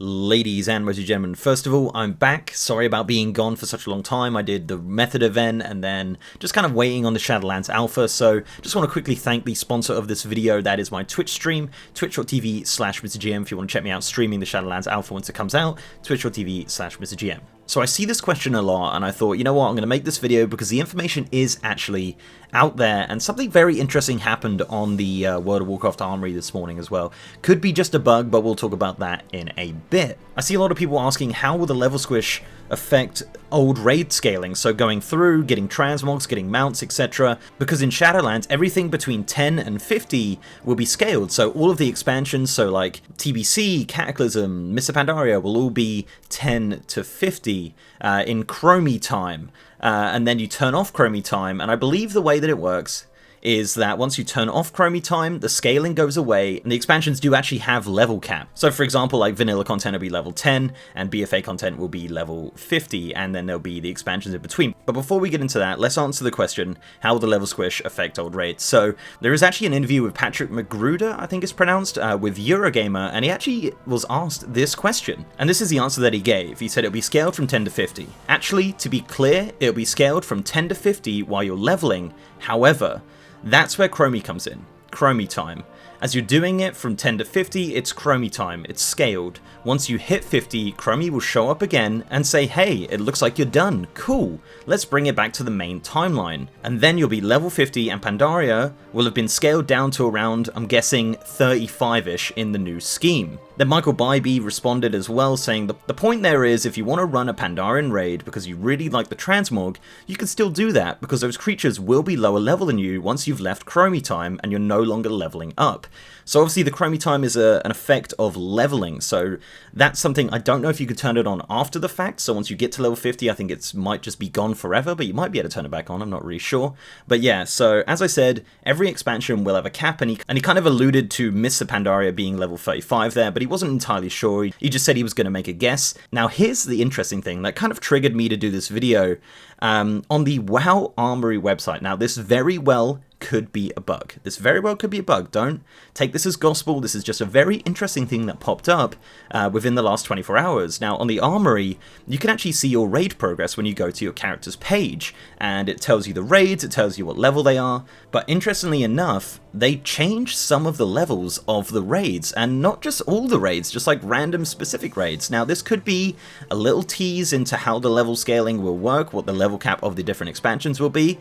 Ladies and gentlemen, first of all, I'm back. Sorry about being gone for such a long time. I did the Method event and then just kind of waiting on the Shadowlands alpha, so just want to quickly thank the sponsor of this video. That is my Twitch stream, twitch.tv/MrGM. If you want to check me out streaming the Shadowlands alpha once it comes out, twitch.tv/MrGM. So I see this question a lot, and I thought, you know what, I'm going to make this video because the information is actually out there, and something very interesting happened on the World of Warcraft Armory this morning as well. Could be just a bug, but we'll talk about that in a bit. I see a lot of people asking, how will the level squish affect old raid scaling? So going through, getting transmogs, getting mounts, etc. Because in Shadowlands, everything between 10 and 50 will be scaled. So all of the expansions, so like TBC, Cataclysm, Mists of Pandaria, will all be 10 to 50 in Chromie time. And then you turn off Chromie time, and I believe the way that it works is that once you turn off Chromie time, the scaling goes away, and the expansions do actually have level cap. So for example, like vanilla content will be level 10, and BFA content will be level 50, and then there'll be the expansions in between. But before we get into that, let's answer the question, how will the level squish affect old raids? So there is actually an interview with Patrick Magruder, I think it's pronounced, with Eurogamer, and he actually was asked this question. And this is the answer that he gave. He said it'll be scaled from 10 to 50. Actually, to be clear, it'll be scaled from 10 to 50 while you're leveling. However, that's where Chromie comes in, Chromie time. As you're doing it from 10 to 50, it's Chromie time, it's scaled. Once you hit 50, Chromie will show up again and say, hey, it looks like you're done, cool, let's bring it back to the main timeline. And then you'll be level 50 and Pandaria will have been scaled down to around, I'm guessing, 35-ish in the new scheme. Then Michael Bybee responded as well, saying the point there is, if you want to run a Pandaren raid because you really like the transmog, you can still do that because those creatures will be lower level than you once you've left Chromie time and you're no longer leveling up. So obviously the Chromie time is an effect of leveling, so that's something, I don't know if you could turn it on after the fact, so once you get to level 50 I think it might just be gone forever, but you might be able to turn it back on, I'm not really sure. But yeah, so as I said, every expansion will have a cap, and he kind of alluded to Mists of Pandaria being level 35 there, but he wasn't entirely sure, he just said he was going to make a guess. Now here's the interesting thing that kind of triggered me to do this video. On the WoW Armory website, now this very well could be a bug. This very well could be a bug. Don't take this as gospel. This is just a very interesting thing that popped up within the last 24 hours. Now, on the Armory, you can actually see your raid progress when you go to your character's page, and it tells you the raids, it tells you what level they are, but interestingly enough, they changed some of the levels of the raids, and not just all the raids, just like random specific raids. Now, this could be a little tease into how the level scaling will work, what the level cap of the different expansions will be,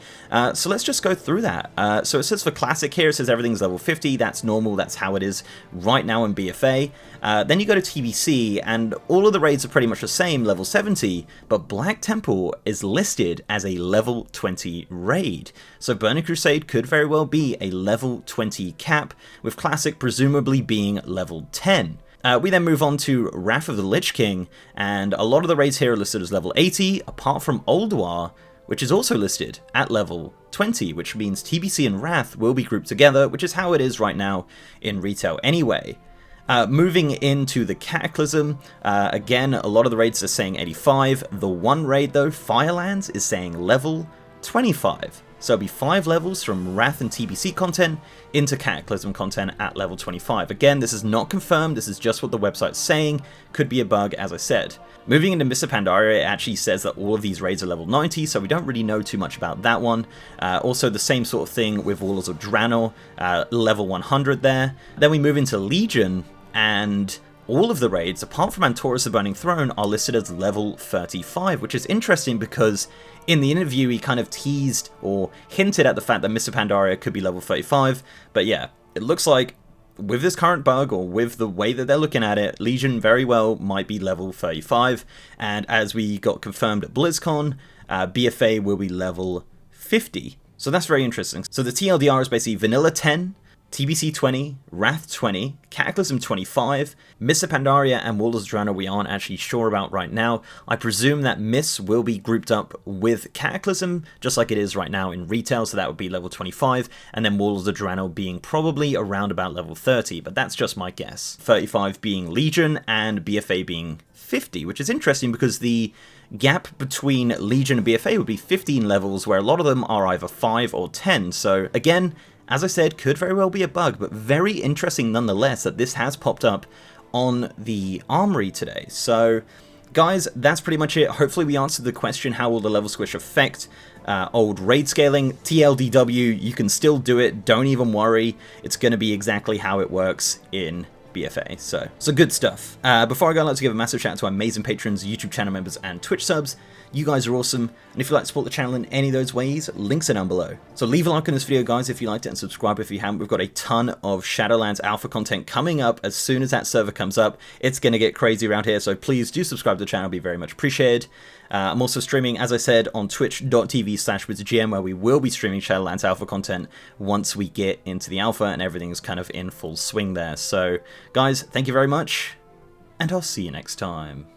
so let's just go through that. So it says for Classic here, it says everything's level 50, that's normal, that's how it is right now in BFA. Then you go to TBC, and all of the raids are pretty much the same, level 70, but Black Temple is listed as a level 20 raid. So Burning Crusade could very well be a level 20 cap, with Classic presumably being level 10. We then move on to Wrath of the Lich King, and a lot of the raids here are listed as level 80, apart from Ulduar, which is also listed at level 20, which means TBC and Wrath will be grouped together, which is how it is right now in retail anyway. Moving into the Cataclysm, again, a lot of the raids are saying 85. The one raid though, Firelands, is saying level 25. So it'll be 5 levels from Wrath and TBC content into Cataclysm content at level 25. Again, this is not confirmed, this is just what the website's saying, could be a bug as I said. Moving into Mists of Pandaria, it actually says that all of these raids are level 90, so we don't really know too much about that one. Also the same sort of thing with Warlords of Draenor, level 100 there. Then we move into Legion, and all of the raids, apart from Antorus the Burning Throne, are listed as level 35, which is interesting because in the interview he kind of teased or hinted at the fact that Mists of Pandaria could be level 35, but yeah, it looks like with this current bug, or with the way that they're looking at it, Legion very well might be level 35, and as we got confirmed at BlizzCon, BFA will be level 50. So that's very interesting. So the TLDR is basically Vanilla 10, TBC 20, Wrath 20, Cataclysm 25, Mists of Pandaria and Warlords of Draenor we aren't actually sure about right now. I presume that Mists will be grouped up with Cataclysm, just like it is right now in retail, so that would be level 25, and then Warlords of Draenor being probably around about level 30, but that's just my guess. 35 being Legion, and BFA being 50, which is interesting because the gap between Legion and BFA would be 15 levels, where a lot of them are either 5 or 10, so again, as I said, could very well be a bug, but very interesting nonetheless that this has popped up on the armory today. So, guys, that's pretty much it. Hopefully we answered the question, how will the level squish affect old raid scaling? TLDW, you can still do it, don't even worry. It's going to be exactly how it works in BFA, so good stuff. Before I go, I'd like to give a massive shout out to our amazing patrons, YouTube channel members, and Twitch subs. You guys are awesome, and if you'd like to support the channel in any of those ways, links are down below. So leave a like on this video, guys, if you liked it, and subscribe if you haven't. We've got a ton of Shadowlands alpha content coming up as soon as that server comes up. It's going to get crazy around here, so please do subscribe to the channel, it'd be very much appreciated. I'm also streaming, as I said, on twitch.tv/wizardgm, where we will be streaming Shadowlands alpha content once we get into the alpha and everything's kind of in full swing there. So, guys, thank you very much, and I'll see you next time.